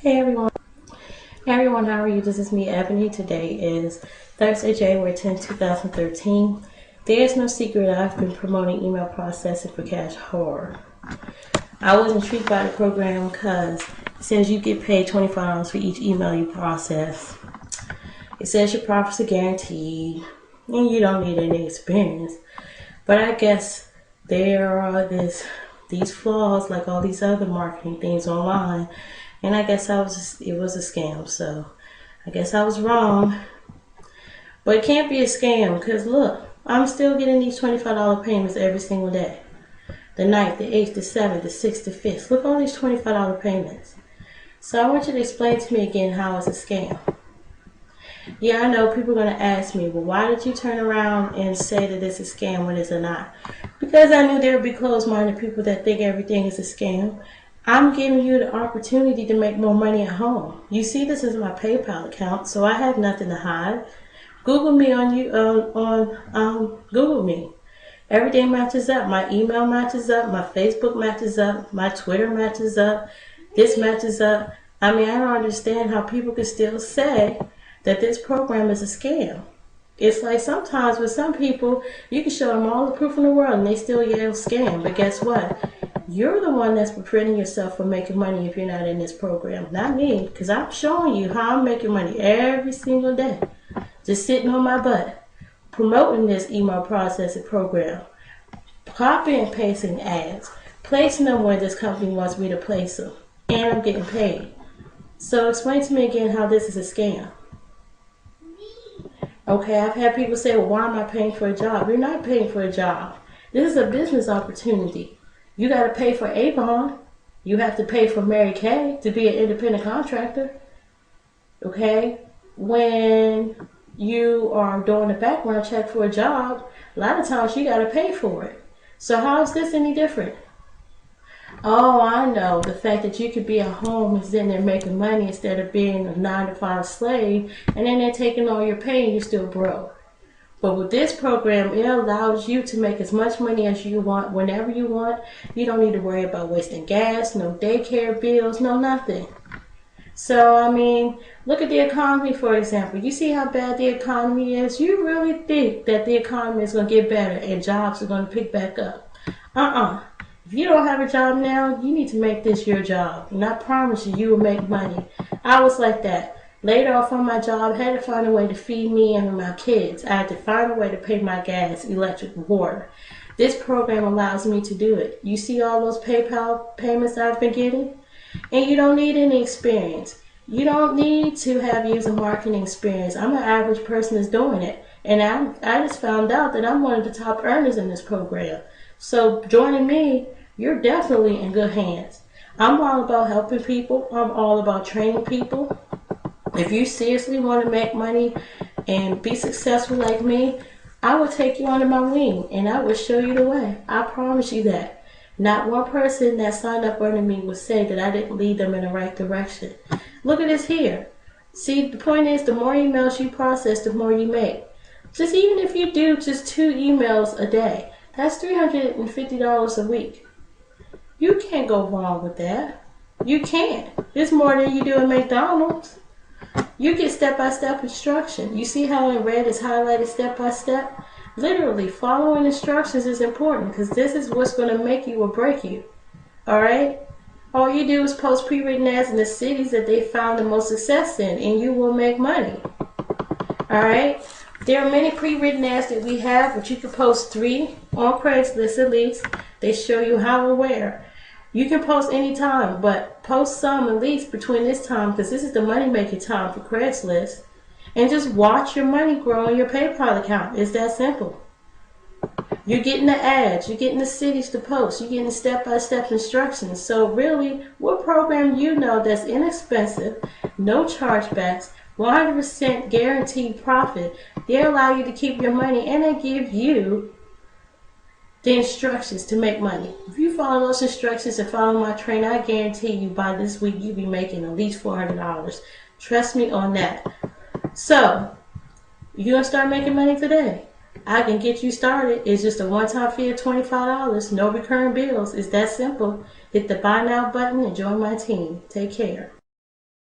Hey everyone. Hey everyone, how are you? This is me, Ebony. Today is Thursday, January 10, 2013. There is no secret I've been promoting email processing for Cash Horror. I was intrigued by the program because it says you get paid $25 for each email you process. It says your profits are guaranteed and you don't need any experience. But I guess there are these flaws like all these other marketing things online. And I guess it was a scam, so I guess I was wrong. But it can't be a scam because look, I'm still getting these $25 payments every single day. The 9th, the 8th, the 7th, the 6th, the 5th. Look at all these $25 payments. So I want you to explain to me again how it's a scam. Yeah, I know people are going to ask me, well, why did you turn around and say that it's a scam when it's not? Because I knew there would be closed-minded people that think everything is a scam. I'm giving you the opportunity to make more money at home. You see, this is my PayPal account, so I have nothing to hide. Google me Google me. Everything matches up. My email matches up. My Facebook matches up. My Twitter matches up. This matches up. I mean, I don't understand how people can still say that this program is a scam. It's like sometimes with some people, you can show them all the proof in the world and they still yell scam. But guess what? You're the one that's preventing yourself from making money if you're not in this program. Not me, because I'm showing you how I'm making money every single day. Just sitting on my butt, promoting this email processing program, copying and pasting ads, placing them where this company wants me to place them, and I'm getting paid. So explain to me again how this is a scam. Okay, I've had people say, well, why am I paying for a job? You're not paying for a job. This is a business opportunity. You got to pay for Avon. You have to pay for Mary Kay to be an independent contractor. Okay? When you are doing a background check for a job, a lot of times you got to pay for it. So how is this any different? Oh, I know. The fact that you could be at home and sitting there making money instead of being a 9-to-5 slave, and then they're taking all your pay and you're still broke. But with this program, it allows you to make as much money as you want, whenever you want. You don't need to worry about wasting gas, no daycare bills, no nothing. So, I mean, look at the economy, for example. You see how bad the economy is? You really think that the economy is going to get better and jobs are going to pick back up? If you don't have a job now, you need to make this your job. And I promise you, you will make money. I was like that. Laid off on my job, had to find a way to feed me and my kids. I had to find a way to pay my gas, electric, water. This program allows me to do it. You see all those PayPal payments I've been getting? And you don't need any experience. You don't need to have years of marketing experience. I'm an average person that's doing it. And I just found out that I'm one of the top earners in this program. So joining me, you're definitely in good hands. I'm all about helping people. I'm all about training people. If you seriously want to make money and be successful like me, I will take you under my wing and I will show you the way. I promise you that. Not one person that signed up under me would say that I didn't lead them in the right direction. Look at this here. See, the point is, the more emails you process, the more you make. Just even if you do just 2 emails a day, that's $350 a week. You can't go wrong with that. You can't. It's more than you do at McDonald's. You get step-by-step instruction. You see how in red is highlighted step-by-step? Literally, following instructions is important because this is what's going to make you or break you. Alright? All you do is post pre-written ads in the cities that they found the most success in and you will make money. Alright? There are many pre-written ads that we have, but you can post 3 on Craigslist at least. They show you how and where. You can post anytime, but post some at least between this time because this is the money-making time for Craigslist. And just watch your money grow in your PayPal account. It's that simple. You're getting the ads. You're getting the cities to post. You're getting step-by-step instructions. So really, what program you know that's inexpensive, no chargebacks, 100% guaranteed profit, they allow you to keep your money and they give you the instructions to make money. If you follow those instructions and follow my training, I guarantee you by this week you'll be making at least $400. Trust me on that. So, you're going to start making money today. I can get you started. It's just a one-time fee of $25. No recurring bills. It's that simple. Hit the buy now button and join my team. Take care.